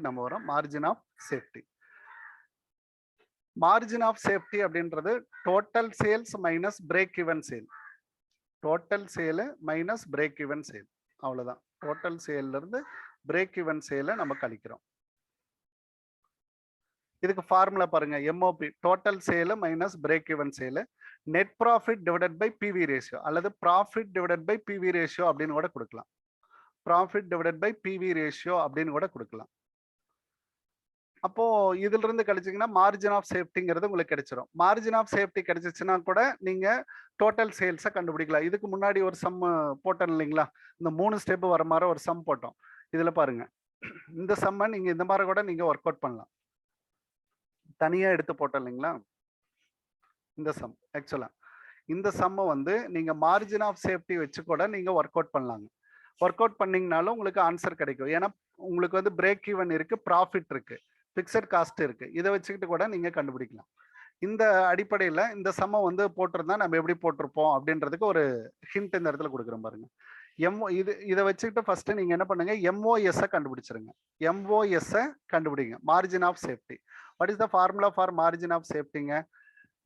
Topic நம்ம வரோம், margin of safety. Margin of safety அப்படின்றது total sales minus break even sale. Total sale minus break even sale, அவ்வளவுதான். Total சேல்ல இருந்து break even சேலை நம்ம கழிக்கிறோம். இதுக்கு ஃபார்முலா பாருங்க, MOP total sale minus break even sale, net profit divided by PV ratio அல்லது profit divided by PV ratio அப்படின்னு கூட கொடுக்கலாம். Profit divided by PV ratio அப்படின்னு கூட கொடுக்கலாம். அப்போ இதுல இருந்து கழிச்சிங்கன்னா மார்ஜின் ஆஃப் சேஃப்டிங்கிறது உங்களுக்கு கிடைச்சிரும். மார்ஜின் ஆஃப் சேஃப்டி கிடைச்சிச்சுன்னா கூட நீங்க டோட்டல் சேல்ஸை கண்டுபிடிக்கலாம். இதுக்கு முன்னாடி ஒரு சம் போட்டோம் இல்லைங்களா, இந்த 3 ஸ்டெப் வர மாதிரி ஒரு சம் போட்டோம். இதுல பாருங்க, இந்த சம்மை நீங்க இந்த மாதிரி கூட நீங்க ஒர்க் அவுட் பண்ணலாம். தனியா எடுத்து போட்டோம் இல்லைங்களா இந்த சம். ஆக்சுவலா இந்த சம்மை வந்து நீங்க மார்ஜின் ஆஃப் சேஃப்டி வச்சு கூட நீங்க ஒர்க் அவுட் பண்ணலாங்க. ஒர்க் அவுட் பண்ணீங்கனாலும் உங்களுக்கு ஆன்சர் கிடைக்கும். ஏன்னா உங்களுக்கு வந்து பிரேக் ஈவன் இருக்கு, ப்ராஃபிட் இருக்கு, பிக்சட் காஸ்ட் இருக்கு. இதை வச்சுக்கிட்டு கூட நீங்க கண்டுபிடிக்கலாம். இந்த அடிப்படையில் இந்த சம்மை வந்து போட்டிருந்தா நம்ம எப்படி போட்டிருப்போம் அப்படின்றதுக்கு ஒரு ஹிண்ட் இந்த இடத்துல கொடுக்குறோம் பாருங்க. இதை வச்சுக்கிட்டு ஃபர்ஸ்ட் நீங்க என்ன பண்ணுங்க, எம்ஓஎஸ் கண்டுபிடிச்சிருங்க. எம்ஓஎஸ் கண்டுபிடிங்க, margin of safety. What is the formula for margin of சேஃப்டிங்க?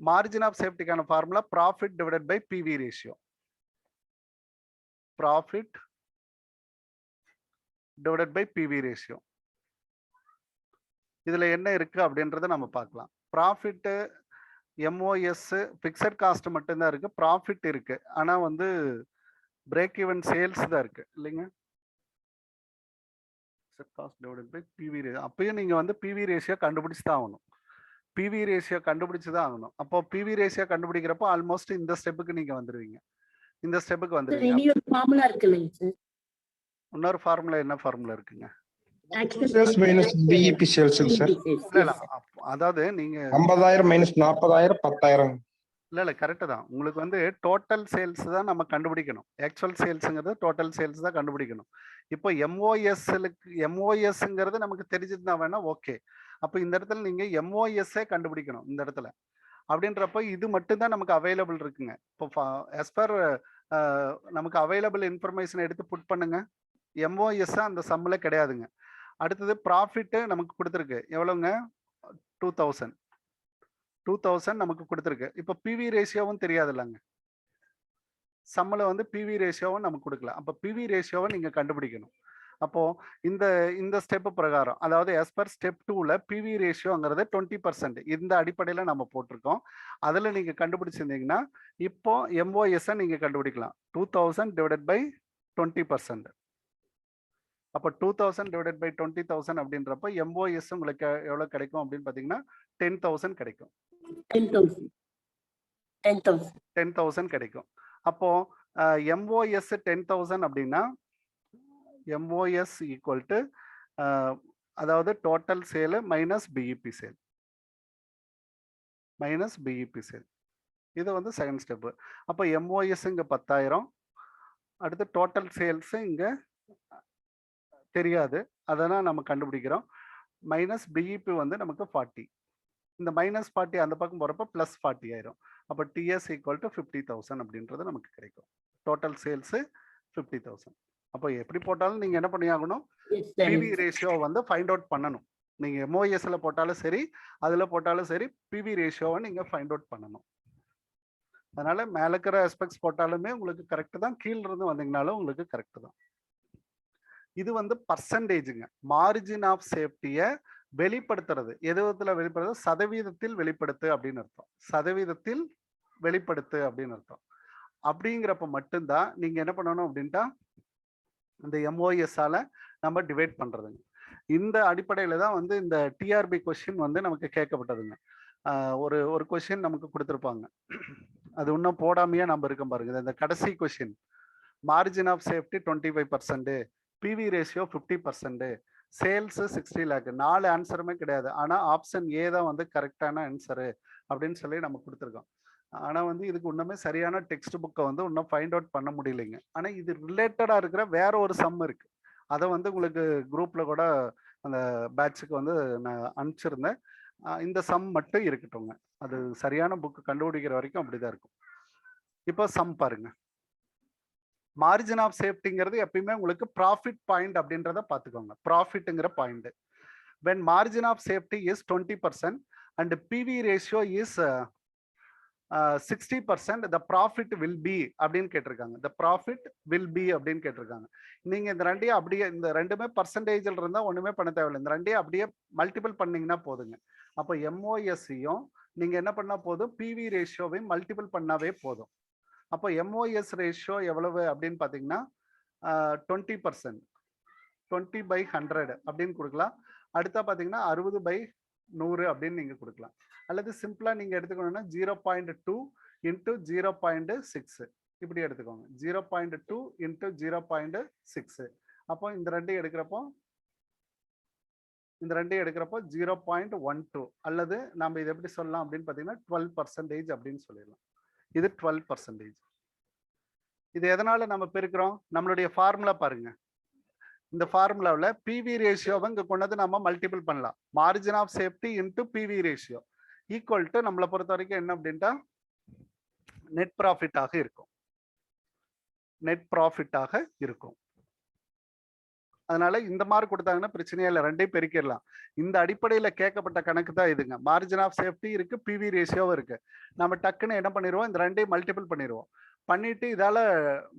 மார்ஜின் ஆஃப் சேஃப்டிக்கான formula profit divided by PV ratio. Profit divided by PV ratio. இதுல என்ன இருக்கு அப்படின்றத நம்ம பார்க்கலாம். ப்ராஃபிட், எம்ஓஎஸ், பிக்சட் காஸ்ட் மட்டும்தான் இருக்கு, ப்ராஃபிட் இருக்கு, ஆனா வந்து பிரேக் ஈவன் சேல்ஸ் தான் இருக்கு இல்லைங்க. Cost divided by PV ratio. அப்பயும் நீங்க வந்து பிவி ரேஷியோ கண்டுபிடிச்சு தான் ஆகணும். பிவி ரேஷியோ கண்டுபிடிச்சு தான் ஆகணும். அப்போ பிவி ரேஷியோ கண்டுபிடிக்கிறப்போ ஆல்மோஸ்ட் இந்த ஸ்டெப்புக்கு நீங்க வந்துருவீங்க. இந்த ஸ்டெப்புக்கு வந்துருவீங்க. இன்னொரு ஃபார்முலா என்ன ஃபார்முலா இருக்குங்க? அதாவது நீங்க 50,000 மைனஸ் 40,000 10,000. இல்ல கரெக்ட் தான். உங்களுக்கு வந்து டோட்டல் சேல்ஸ் தான் நம்ம கண்டுபிடிக்கணும். ஆக்சுவல் சேல்ஸ்ங்கிறது டோட்டல் சேல்ஸ் தான் கண்டுபிடிக்கணும். இப்போ எம்ஓஎஸ்ங்கிறது நமக்கு தெரிஞ்சிருந்தா வேணா ஓகே. அப்போ இந்த இடத்துல நீங்க எம்ஓஎஸ்ஸே கண்டுபிடிக்கணும் இந்த இடத்துல. அப்படின்றப்ப இது மட்டும் தான் நமக்கு அவைலபிள் இருக்குங்க. இப்போ as per நமக்கு அவைலபிள் இன்ஃபர்மேஷன் எடுத்து புட் பண்ணுங்க. எம்ஓஎஸ் அந்த சம்மில் கிடையாதுங்க. அடுத்தது ப்ராஃபிட் நமக்கு கொடுத்துருக்கு எவ்வளோங்க, 2000 நமக்கு கொடுத்துருக்கு. இப்போ பிவி ரேஷியோவும் தெரியாது இல்லைங்க, சம்மில் வந்து பிவி ரேஷியோவும் நமக்கு கொடுக்கல. அப்போ பிவி ரேஷியோவை நீங்க கண்டுபிடிக்கணும். அப்போ இந்த ஸ்டெப் பிரகாரம், அதாவது as per ஸ்டெப் 2ல பிவி ரேஷியோங்கிறது 20%. இந்த அடிப்படையில் நம்ம போட்டிருக்கோம். அதில் நீங்க கண்டுபிடிச்சிருந்தீங்கன்னா இப்போ எம்ஓஎஸ் நீங்க கண்டுபிடிக்கலாம். 2000 டிவைடட் பை 20%. அப்போ 2000 டிவைடட் பை 20,000 அப்படின்றப்ப எம்ஓஎஸ் உங்களுக்கு எவ்வளவு கிடைக்கும் அப்படின்னு பாத்தீங்கன்னா 10,000 கிடைக்கும். 10,000 கிடைக்கும். அப்போ எம்ஓஎஸ் 10,000 அப்படின்னா எம்ஓஎஸ் ஈக்குவல் டு அதாவது total sale minus PIB sale. Minus PIB sale. இது வந்து செகண்ட் ஸ்டெப். அப்போ எம்ஓஎஸ் இங்க 10,000, அடுத்து டோட்டல் சேல்ஸ் இங்க தெரியாது, அதெல்லாம் நம்ம கண்டுபிடிக்கிறோம். மைனஸ் பிஇபி வந்து நமக்கு 40. இந்த மைனஸ் 40 அந்த பக்கம் போறப்ப பிளஸ் 40 ஆயிரும். அப்போ டிஎஸ் ஈக்குவல் டு 50,000 அப்படின்றது நமக்கு கிடைக்கும். Total sales 50,000. அப்போ எப்படி போட்டாலும் நீங்க என்ன பண்ணி ஆகணும், பிவி ரேஷியோ வந்து ஃபைண்ட் அவுட் பண்ணணும். நீங்க எம்ஓஎஸ்ல போட்டாலும் சரி, அதுல போட்டாலும் சரி, பிவி ரேஷியோவை நீங்க ஃபைண்ட் அவுட் பண்ணணும். அதனால மேல இருக்கிற ஆஸ்பெக்ட்ஸ் போட்டாலுமே உங்களுக்கு கரெக்ட் தான், கீழ இருந்து வந்தீங்கனாலும் உங்களுக்கு கரெக்ட் தான். இது வந்து பர்சன்டேஜுங்க. மார்ஜின் ஆஃப் சேஃப்டியை வெளிப்படுத்துறது எது விதத்துல வெளிப்படுறது, சதவீதத்தில் வெளிப்படுத்து அப்படின்னு அர்த்தம். சதவீதத்தில் வெளிப்படுத்து அப்படின்னு அர்த்தம். அப்படிங்கிறப்ப மட்டும்தான் நீங்க என்ன பண்ணணும் அப்படின்ட்டா இந்த எம்ஓஎஸ்ஸால நம்ம டிவைட் பண்றதுங்க. இந்த அடிப்படையில தான் வந்து இந்த டிஆர்பி கொஸ்டின் வந்து நமக்கு கேட்கப்பட்டதுங்க. ஒரு கொஸ்டின் நமக்கு கொடுத்துருப்பாங்க, அது இன்னும் போடாமையே நம்ம இருக்கோம் பாருங்க. இந்த கடைசி question, margin of safety 25%, PV ratio 50%, sales 60 lakh. 4 ஆன்சருமே கிடையாது. ஆனா ஆப்ஷன் ஏ தான் வந்து கரெக்டான ஆன்சரு அப்படின்னு சொல்லி நம்ம கொடுத்துருக்கோம். ஆனா வந்து இதுக்கு இன்னுமே சரியான டெக்ஸ்ட் புக்கை வந்து இன்னும் ஃபைண்ட் அவுட் பண்ண முடியலைங்க. ஆனா இது ரிலேட்டடா இருக்கிற வேற ஒரு சம் இருக்கு. அதை வந்து உங்களுக்கு குரூப்ல கூட அந்த பேட்சுக்கு வந்து நான் அனுப்பிச்சிருந்தேன். இந்த சம் மட்டும் இருக்கட்டும்ங்க. அது சரியான புக்கு கண்டுபிடிக்கிற வரைக்கும் அப்படிதான் இருக்கும். இப்போ சம் பாருங்க. மார்ஜின் ஆஃப் சேஃப்டிங்கிறது எப்பயுமே உங்களுக்கு ப்ராஃபிட் பாயிண்ட் அப்படின்றத பார்த்துக்கோங்க. ப்ராஃபிட்டுங்கிற point when margin of safety is 20% and PV ratio is 60%, the profit will be அப்படின்னு கேட்டிருக்காங்க. the profit will be அப்படின்னு கேட்டிருக்காங்க. நீங்க இந்த ரெண்டையும் அப்படியே இந்த ரெண்டுமே பர்சன்டேஜில் இருந்தா ஒண்ணுமே பண்ண தேவையில்லை. இந்த ரெண்டையும் அப்படியே மல்டிபிள் பண்ணீங்கன்னா போதுங்க. அப்போ MOSயும் நீங்க என்ன பண்ணா போதும், PV ரேஷியோவையும் மல்டிபிள் பண்ணாவே போதும். அப்போ MOS ரேஷியோ எவ்வளவு அப்படின்னு பாத்தீங்கன்னா 20%, 20/100 அப்படின்னு கொடுக்கலாம். அடுத்தா பாத்தீங்கன்னா 60/100 அப்படின்னு நீங்க கொடுக்கலாம். அல்லது சிம்பிளா நீங்க எடுத்துக்கணும்னா 0.2 இன்டூ 0.6 இப்படி எடுத்துக்கோங்க. 0.2 இன்டூ 0.6. அப்போ இந்த ரெண்டையும் எடுக்கிறப்போ 0.12 அல்லது நம்ம இதை எப்படி சொல்லலாம் அப்படின்னு பாத்தீங்கன்னா 12% அப்படின்னு சொல்லிடலாம். இது 12%. இது எதனால நம்ம பெருக்கிறோம்? நம்மளுடைய ஃபார்முலா பாருங்க. இந்த ஃபார்முலாவில் PV ரேஷியோவை இங்க கொண்டது நம்ம மல்டிபிள் பண்ணலாம். Margin of safety into PV ratio equal to நம்மளை பொறுத்த வரைக்கும் என்ன அப்படின்ட்டா நெட் ப்ராஃபிட்டாக இருக்கும். நெட் ப்ராஃபிட்டாக இருக்கும். அதனால இந்த மாதிரி கொடுத்தாங்கன்னா பிரச்சனையே இல்லை, ரெண்டையும் பெருக்கிடலாம். இந்த அடிப்படையில் கேட்கப்பட்ட கணக்கு தான் இதுங்க. மார்ஜின் ஆஃப் சேஃப்டி இருக்கு, PV ரேஷியோவும் இருக்கு. நம்ம டக்குன்னு என்ன பண்ணிடுவோம், இந்த ரெண்டையும் மல்டிபிள் பண்ணிடுவோம். பண்ணிட்டு இதால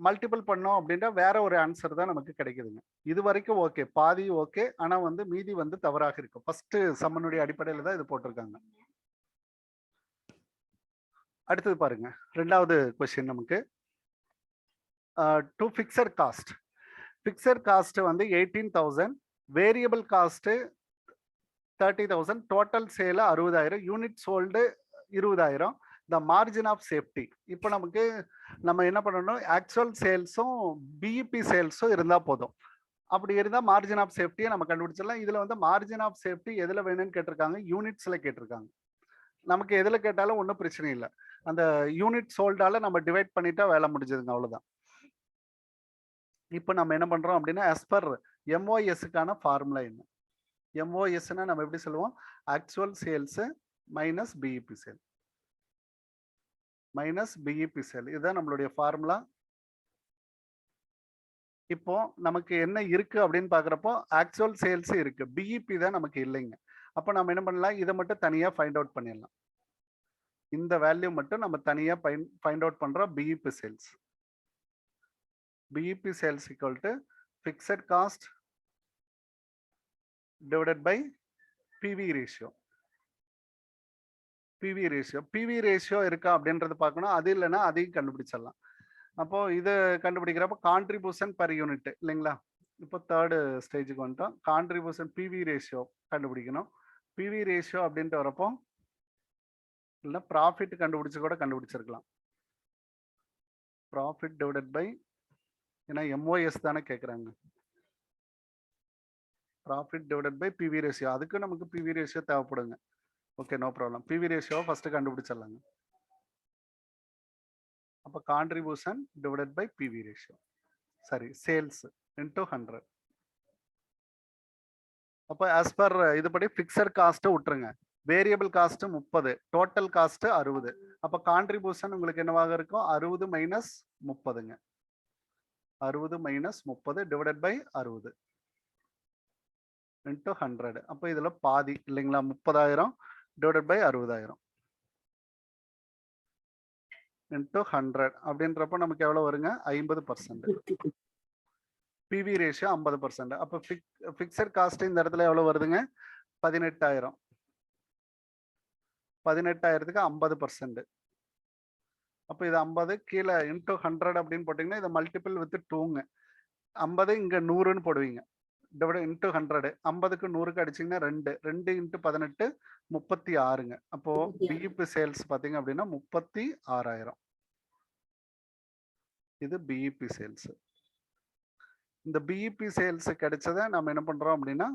மல்டிபிள் பண்ணோம் அப்படின்னா வேற ஒரு ஆன்சர் தான் நமக்கு கிடைக்குதுங்க. இது வரைக்கும் ஓகே, பாதி ஓகே. ஆனா வந்து மீதி வந்து தவறாக இருக்கும். ஃபர்ஸ்ட் சம்மனுடைய அடிப்படையில் தான் இது போட்டிருக்காங்க. அடுத்தது பாருங்க, ரெண்டாவது கொஸ்டின் நமக்கு to fixed cost. Fixed cost வந்து 18,000, variable cost 30,000, total sale 60,000, unit sold 20,000. The margin of safety. இப்போ நமக்கு நம்ம என்ன பண்ணணும், ஆக்சுவல் சேல்ஸும் BEP சேல்ஸும் இருந்தால் போதும். அப்படி இருந்தால் மார்ஜின் ஆஃப் சேஃப்டியை நம்ம கண்டுபிடிச்சிடலாம். இதில் வந்து மார்ஜின் ஆஃப் சேஃப்டி எதில் வேணும்னு கேட்டிருக்காங்க, யூனிட்ஸில் கேட்டிருக்காங்க. நமக்கு எதில் கேட்டாலும் ஒன்றும் பிரச்சனை இல்லை. அந்த யூனிட் சோல்டால நம்ம டிவைட் பண்ணிட்டா வேலை முடிஞ்சதுங்க, அவ்வளோதான். இப்போ நம்ம என்ன பண்ணுறோம் அப்படின்னா as per MOSக்கான ஃபார்முலா என்ன? MOSனா நம்ம எப்படி சொல்லுவோம், actual sales minus BEP sale minus BEP sale. இதுதான் நம்மளுடைய ஃபார்முலா. இப்போ நமக்கு என்ன இருக்கு அப்படின்னு பாக்குறப்போ ஆக்சுவல் சேல்ஸ் இருக்கு, BEP தான் நமக்கு இல்லைங்க. அப்போ நம்ம என்ன பண்ணலாம், இதை மட்டும் தனியா ஃபைண்ட் அவுட் பண்ணிடலாம். இந்த வேல்யூ மட்டும் நம்ம தனியா ஃபைண்ட் அவுட் பண்றோம். BEP sales equal to fixed cost divided by PV ratio. PV ratio இருக்கா அப்படின்றது பார்க்கணும். அது இல்லைன்னா அதையும் கண்டுபிடிச்சிடலாம். அப்போ இது கண்டுபிடிக்கிறப்ப கான்ட்ரிபியூஷன் பர் யூனிட் இல்லைங்களா. இப்போ தேர்டு ஸ்டேஜுக்கு வந்துட்டோம். கான்ட்ரிபியூஷன் PV ரேஷியோ கண்டுபிடிக்கணும். PV ரேஷியோ அப்படின்ட்டு வரப்போ இல்லை ப்ராஃபிட் கண்டுபிடிச்சு கூட கண்டுபிடிச்சிருக்கலாம். ப்ராஃபிட் டிவைடட் பை, ஏன்னா MOS தானே கேட்குறாங்க. Profit divided by PV ratio. அதுக்கு நமக்கு PV ரேஷியோ தேவைப்படுங்க. Okay, no problem. PV ratio first கண்டுபிடிச்சிடலாங்க. அப்போ contribution divided by PV ratio, சரி, சேல்ஸ் இன்டூ 100. அப்போ ஆஸ் பர் இதுபடி ஃபிக்ஸட் காஸ்ட்டை விட்டுருங்க. Variable cost 30, total cost 60. அப்போ கான்ட்ரிபியூஷன் உங்களுக்கு என்னவாக இருக்கும், 60 மைனஸ் 30ங்க. 60 மைனஸ் 30 டிவைடட் பை 60 இன்டூ 100. அப்போ இதுல பாதி இல்லைங்களா, 30,000 டிவைடட் பை 60,000 இன்டூ 100 அப்படின்றப்ப நமக்கு எவ்வளவு வருங்க, 50%. PV ratio 50%. அப்போ ஃபிக்ஸட் காஸ்ட் இந்த இடத்துல எவ்வளவு வருதுங்க, 18,000. 18,000க்கு 50%. அப்போ இது 50 கீழே இன்டூ 100 அப்படின்னு போட்டிங்கன்னா இதை மல்டிபிள் வித் 2ங்க. 50 இங்கே 100ன்னு போடுவீங்க, டிவைட் இன்டூ 100. 50க்கு 100க்கு அடிச்சிங்கன்னா 2 இன்டூ 18 36ங்க. அப்போ BEP சேல்ஸ் பார்த்தீங்க அப்படின்னா 36,000. இது BEP சேல்ஸ். இந்த BEP சேல்ஸ் கிடைச்சதை நம்ம என்ன பண்றோம் அப்படின்னா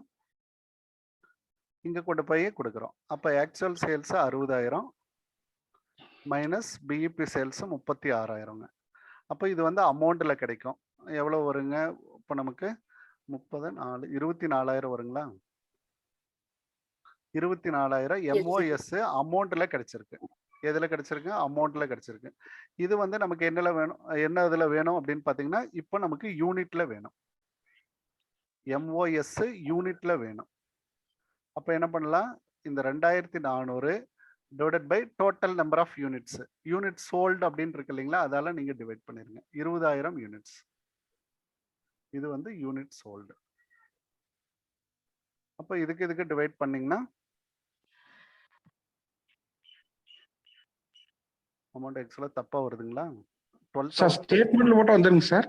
இங்க கொண்டு போய் கொடுக்குறோம். அப்போ actual sales 60,000 minus BEP sales 36,000ங்க. அப்போ இது வந்து அமௌண்ட்ல கிடைக்கும். எவ்வளவு வருங்க, இப்போ நமக்கு 24,000 வருங்களா. 24,000 MOS அமௌண்ட்ல கிடைச்சிருக்கு. எதுல கிடைச்சிருக்கு, அமௌண்ட்ல கிடைச்சிருக்கு. இது வந்து நமக்கு என்னல வேணும், என்ன இதுல வேணும் அப்படின்னு பாத்தீங்கன்னா இப்போ நமக்கு யூனிட்ல வேணும். MOS யூனிட்ல வேணும். அப்போ என்ன பண்ணலாம், இந்த 2400 divided by total number of units. Unit sold அப்படின்னு இருக்கு இல்லைங்களா, அதால நீங்க டிவைட் பண்ணிருங்க. 20,000 யூனிட்ஸ். இது வந்து யூனிட் சோல்டு. அப்போ இதுக்கு டிவைட் பண்ணீங்கன்னா அமௌண்ட் ஆக்சுவலா தப்பா வருதுங்களா? 12,000 ஸ்டேட்மெண்ட்ல போட்டா வந்துருங்க சார்.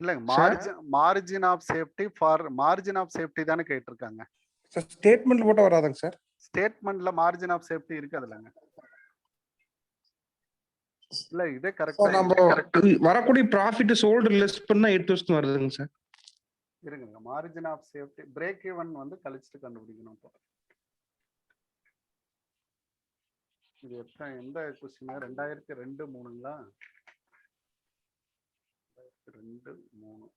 இல்லங்க, margin of safety for margin of safety தானே கேட்டிருக்காங்க. சார் ஸ்டேட்மெண்ட்ல போட்டா வராதுங்க சார். ஸ்டேட்மெண்ட்ல மார்ஜின் ஆஃப் சேஃப்டி இருக்காதுலங்க. இல்ல இதே கரெக்ட். நம்ம வரக்கூடிய ப்ராஃபிட் சோல்டு லெஸ் பண்ணா 8,000 வருதுங்க சார். இருங்க, margin of safety break even வந்து கழிச்சிட்டு கண்டுபிடிக்கணும். இப்போ இது எந்த கொஸ்டின்? 2002 3ங்களா? 2002 3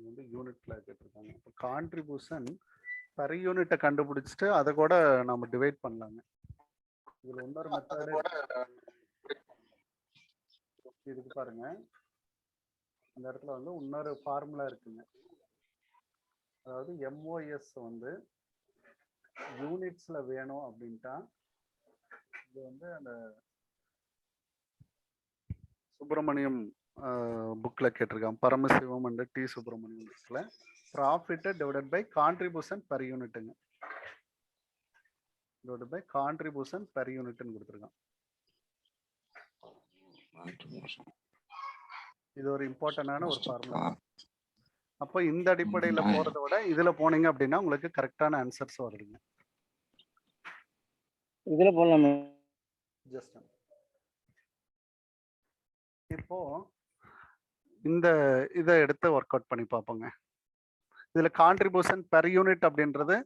வந்து யூனிட்ல கேட்டிருக்காங்க. இப்போ கான்ட்ரிபியூஷன் பர் யூனிட்டை கண்டுபிடிச்சிட்டு அதை கூட நம்ம டிவைட் பண்ணலாங்க. இதுல இன்னொரு மெத்தட் இதுக்கு பாருங்க. இந்த இடத்துல வந்து இன்னொரு ஃபார்முலா இருக்குங்க. அதாவது MOS வந்து யூனிட்ஸ்ல வேணும் அப்படின்ட்டா இது வந்து அந்த சுப்பிரமணியம் புக்ல கேட்டிருக்கான். பரமசிவம் அண்ட் டி சுப்பிரமணியம் புக்ல profit divided by contribution per யூனிட்டுங்க. டிவைடட் பை கான்ட்ரிபியூஷன் பெர் யூனிட்னு கொடுத்துருக்கான். இது ஒரு இம்பார்ட்டன்டான ஒரு ஃபார்முலா. அப்போ இந்த அடிப்படையில போறதை விட இதுல போனீங்க அப்படின்னா உங்களுக்கு கரெக்டான ஆன்சர்ஸ் வருதுங்க. இதுல போடலாமா? ஜஸ்ட் இப்போ இந்த இதை எடுத்து ஒர்க் அவுட் பண்ணி பார்ப்போங்க. இதுல கான்ட்ரிபியூஷன் பெர் யூனிட் அப்படின்றது,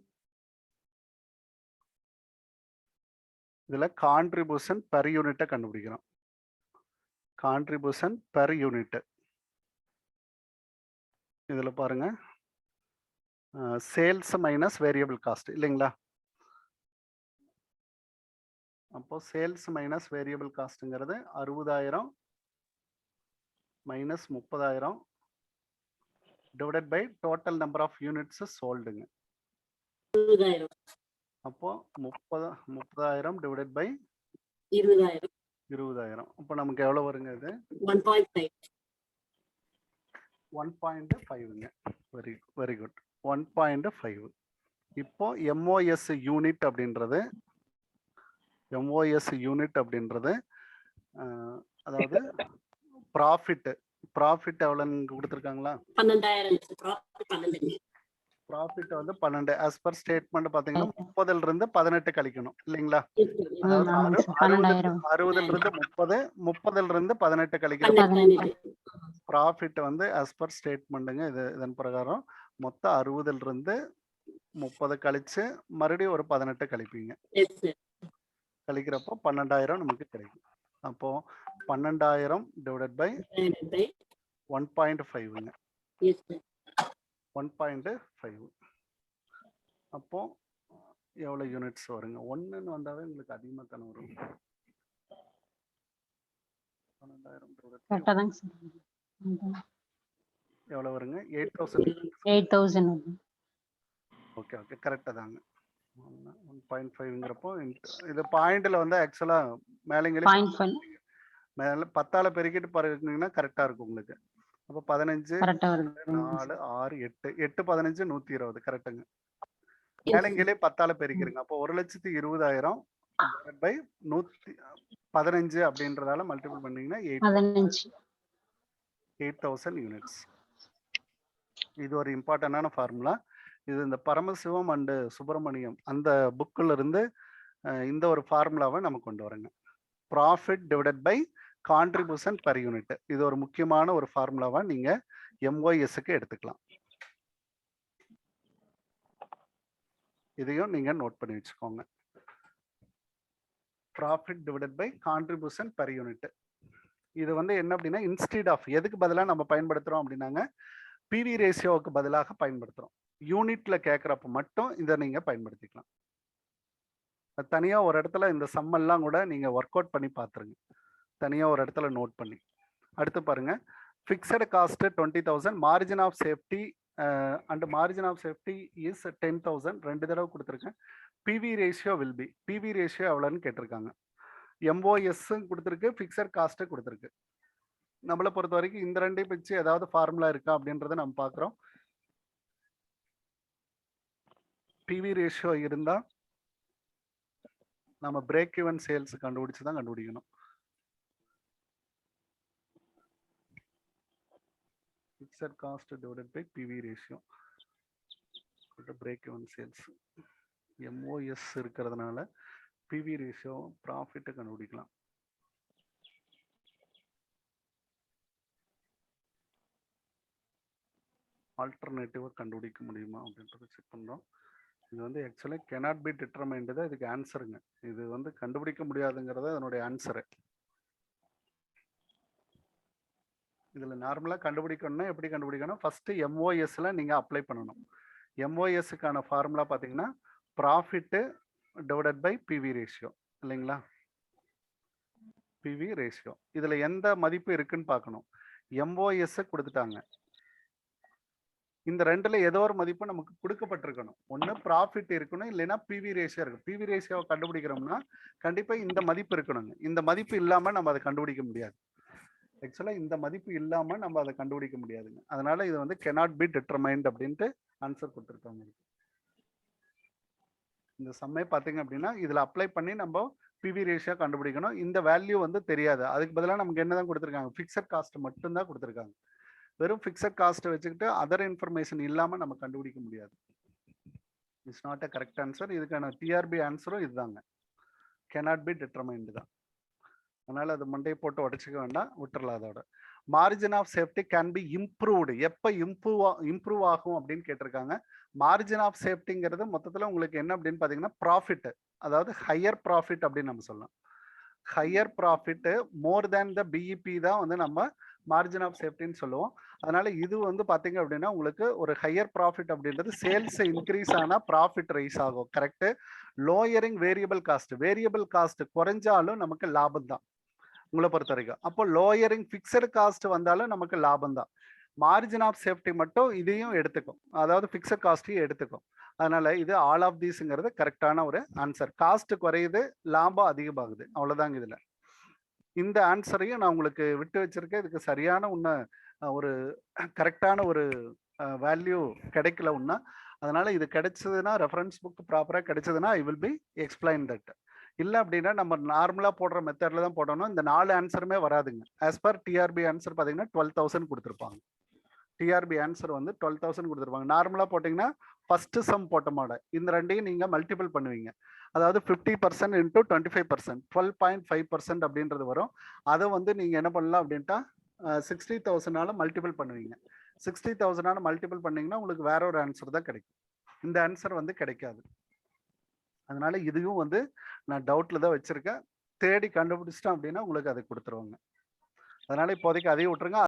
இதுல கான்ட்ரிபியூஷன் பெர் யூனிட்டை கண்டுபிடிக்கிறோம். கான்ட்ரிபியூஷன் பெர் யூனிட் இதுல பாருங்க, சேல்ஸ் மைனஸ் வேரியபிள் காஸ்ட் இல்லைங்களா? அப்போ சேல்ஸ் மைனஸ் வேரியபிள் காஸ்ட்ங்கிறது 60,000 minus 30,000 divided by total number of units சோல்டுங்க. அப்போ 30,000 டிவைடட் பை 20,000. அப்போ நமக்கு எவ்வளவு வருங்க? இது 1.5ங்க. Very good. 1.5. இப்போ MOS யூனிட் அப்படின்றது அதாவது ப்ராஃபிட் எவ்வளவுன்னு கொடுத்துருக்காங்களா? 12,000. ப்ராஃபிட் வந்து 12 as per ஸ்டேட்மெண்ட் பாத்தீங்கன்னா 30ல இருந்து 18 கழிக்கணும் இல்லைங்களா? 60ல இருந்து 30, 30ல இருந்து 18 கழிக்கணும். ப்ராஃபிட் வந்து as per ஸ்டேட்மெண்ட்டுங்க. இதன் பிரகாரம் மொத்தம் 60ல இருந்து 30 கழிச்சு மறுபடியும் ஒரு 18 கழிப்பீங்க. கழிக்கிறப்போ 12,000 நமக்கு கிடைக்கும். அப்போ 12,000 டிவைடட் பை 1.5ங்க. 1.5. அப்போ எவ்வளவு யூனிட்ஸ் வருங்க? 1ன்னு வந்தாவே உங்களுக்கு அதிகமா தானே வரும். 12,000 எவ்வளவு வருங்க? 8,000. ஓகே ஓகே, கரெக்டா தாங்க. 1.5ங்கிறப்போ இது பாயிண்ட்ல வந்து ஆக்சுவலா மேலங்களே மேல 10ஆல பெருக்கிட்டு பாருங்கன்னா கரெக்டா இருக்கும் உங்களுக்கு. அப்போ 15 4 6 8 8 15 120 கரெக்டுங்க. மேலங்களே 10ஆல பெருக்கிருங்க. அப்போ 1,20,000 பை 115 அப்படின்றதால மல்டிபிள் பண்ணீங்கன்னா 8,000 யூனிட்ஸ். இது ஒரு இம்பார்ட்டன்டான ஃபார்முலா. இது இந்த பரமசிவம் அண்ட் சுப்பிரமணியம் அந்த புக்கில் இருந்து இந்த ஒரு ஃபார்முலாவை நம்ம கொண்டு வரங்க. Profit divided by contribution per unit. இது ஒரு முக்கியமான ஒரு ஃபார்முலாவா நீங்க MOSக்கு எடுத்துக்கலாம். இதையும் நீங்க நோட் பண்ணி வச்சுக்கோங்க. Profit divided by contribution per unit. இது வந்து என்ன அப்படின்னா இன்ஸ்டீட் ஆஃப் எதுக்கு பதிலாக நம்ம பயன்படுத்துறோம் அப்படின்னாங்க, PV ரேஷியோவுக்கு பதிலாக பயன்படுத்துறோம். யூனிட்ல கேட்கறப்ப மட்டும் இதை நீங்க பயன்படுத்திக்கலாம். தனியா ஒரு இடத்துல இந்த சம்மெல்லாம் கூட நீங்க ஒர்க் அவுட் பண்ணி பார்த்துருங்க. தனியாக ஒரு இடத்துல நோட் பண்ணி. அடுத்து பாருங்க, fixed cost 20,000, margin of safety and margin of safety is 10,000. 2 தடவை கொடுத்துருக்கேன். PV ratio will be, PV ratio எவ்வளோன்னு கேட்டிருக்காங்க. எம்ஓஎஸ் கொடுத்துருக்கு, ஃபிக்ஸட் காஸ்ட்டு கொடுத்துருக்கு. நம்மளை பொறுத்த வரைக்கும் இந்த ரெண்டையும் வச்சு ஏதாவது ஃபார்முலா இருக்கா அப்படின்றத நம்ம பார்க்குறோம். பிவி ரேஷியோ இருந்தால் நம்ம பிரேக் ஈவன் சேல்ஸ் கண்டுபிடிச்சு தான் கண்டுபிடிக்கணும். Fixed cost divided by PV ratio break even sales. MOS இருக்கிறதுனால பிவி ரேஷியோ ப்ராஃபிட்டை கண்டுபிடிக்கலாம். ஆல்டர்னேட்டிவாக கண்டுபிடிக்க முடியுமா அப்படின்றத செக் பண்ணுறோம். இது வந்து ஆக்சுவலி கேனாட் பி டிட்டர்மைன்டு தான் இதுக்கு ஆன்சருங்க. இது வந்து கண்டுபிடிக்க முடியாதுங்கிறத அதனுடைய ஆன்சரு. இதில் நார்மலாக கண்டுபிடிக்கணும்னா எப்படி கண்டுபிடிக்கணும்? ஃபஸ்ட்டு எம்ஓஎஸ்ல நீங்கள் அப்ளை பண்ணணும். எம்ஓஎஸ்க்கான ஃபார்முலா பார்த்தீங்கன்னா profit divided by PV ratio இல்லைங்களா? பிவி ரேஷியோ இதில் எந்த மதிப்பு இருக்குன்னு பார்க்கணும். எம்ஓஎஸ் கொடுத்துட்டாங்க. இந்த ரெண்டுல ஏதோ ஒரு மதிப்பு நமக்கு கொடுக்கப்பட்டிருக்கணும். ஒன்று ப்ராஃபிட் இருக்கணும், இல்லைன்னா பிவி ரேஷியோ இருக்கு. பிவி ரேஷியோவை கண்டுபிடிக்கிறோம்னா கண்டிப்பாக இந்த மதிப்பு இருக்கணுங்க. இந்த மதிப்பு இல்லாமல் நம்ம அதை கண்டுபிடிக்க முடியாது. ஆக்சுவலாக இந்த மதிப்பு இல்லாமல் நம்ம அதை கண்டுபிடிக்க முடியாதுங்க. அதனால இது வந்து cannot be determined அப்படின்ட்டு ஆன்சர் கொடுத்துருக்காங்க. இந்த சம்மே பார்த்தீங்க அப்படின்னா இதில் அப்ளை பண்ணி நம்ம பிவி ரேஷியோ கண்டுபிடிக்கணும். இந்த வேல்யூ வந்து தெரியாது. அதுக்கு பதிலாக நமக்கு என்ன தான் கொடுத்துருக்காங்க? ஃபிக்ஸட் காஸ்ட் மட்டும்தான் கொடுத்துருக்காங்க. வெறும் ஃபிக்ஸட் காஸ்ட்டை வச்சுக்கிட்டு அதர் இன்ஃபர்மேஷன் இல்லாமல் நம்ம கண்டுபிடிக்க முடியாது. It's not a correct answer. இதுக்கான டிஆர்பி ஆன்சரும் இதுதாங்க, cannot be determined தான். அதனால அது மண்டையை போட்டு உடச்சிக்க வேண்டாம், விட்டுறலாம். அதோட margin of safety can be improved. எப்போ இம்ப்ரூவ் ஆகும் அப்படின்னு கேட்டிருக்காங்க. மார்ஜின் ஆஃப் சேஃப்டிங்கிறது மொத்தத்தில் உங்களுக்கு என்ன அப்படின்னு பார்த்தீங்கன்னா ப்ராஃபிட், அதாவது ஹையர் ப்ராஃபிட் அப்படின்னு நம்ம சொல்லலாம். ஹையர் ப்ராஃபிட் மோர் தேன் த பிஇபி தான் வந்து நம்ம மார்ஜின் ஆஃப் சேஃப்டின்னு சொல்லுவோம். அதனால இது வந்து பார்த்தீங்க அப்படின்னா உங்களுக்கு ஒரு ஹையர் ப்ராஃபிட் அப்படின்றது சேல்ஸ் இன்க்ரீஸ் ஆனால் ப்ராஃபிட் ரைஸ் ஆகும். Correct. Lowering variable cost, variable cost குறைஞ்சாலும் நமக்கு லாபம் தான் உங்களை பொறுத்த வரைக்கும். அப்போ லோயரிங் ஃபிக்ஸடு காஸ்ட் வந்தாலும் நமக்கு லாபம் தான். மார்ஜின் ஆஃப் சேஃப்டி மட்டும் இதையும் எடுத்துக்கும், அதாவது ஃபிக்ஸட் காஸ்ட்டையும் எடுத்துக்கும். அதனால இது ஆல் ஆஃப் தீஸ்ங்கிறது கரெக்டான ஒரு ஆன்சர். காஸ்ட் குறையுது, லாபம் அதிகமாகுது, அவ்வளோதாங்க. இதில் இந்த ஆன்சரையும் நான் உங்களுக்கு விட்டு வச்சிருக்கேன். இதுக்கு சரியான ஒரு கரெக்டான ஒரு வேல்யூ கிடைக்கல ஒன்றா. அதனால இது கிடைச்சதுன்னா ரெஃபரன்ஸ் புக் ப்ராப்பராக கிடைச்சதுன்னா I will be explain that. இல்லை அப்படின்னா நம்ம நார்மலாக போடுற மெத்தடில் தான் போடணும். இந்த 4 ஆன்சருமே வராதுங்க. ஆஸ் பர் டிஆர்பி ஆன்சர் பார்த்தீங்கன்னா 12,000 கொடுத்துருப்பாங்க. டிஆர்பி ஆன்சர் வந்து 12,000 கொடுத்துருப்பாங்க. நார்மலாக போட்டிங்கன்னா ஃபஸ்ட்டு சம் போட்ட மாடல் இந்த ரெண்டையும் நீங்கள் மல்டிபிள் பண்ணுவீங்க. அதாவது 50% இன்ட்டு 25%, 12.5% அப்படின்றது வரும். அதை வந்து நீங்கள் என்ன பண்ணலாம் அப்படின்ட்டா 60,000 மல்டிபிள் பண்ணுவீங்க. 60,000 மல்டிபிள் பண்ணீங்கன்னா உங்களுக்கு வேற ஒரு ஆன்சர் தான் கிடைக்கும். இந்த ஆன்சர் வந்து கிடைக்காது. அதனால இதையும் வந்து நான் டவுட்டில் தான் வச்சுருக்கேன். தேடி கண்டுபிடிச்சிட்டேன் அப்படின்னா உங்களுக்கு அதை கொடுத்துருவாங்க. அதனால இப்போதைக்கு அதையும் விட்டுருங்க.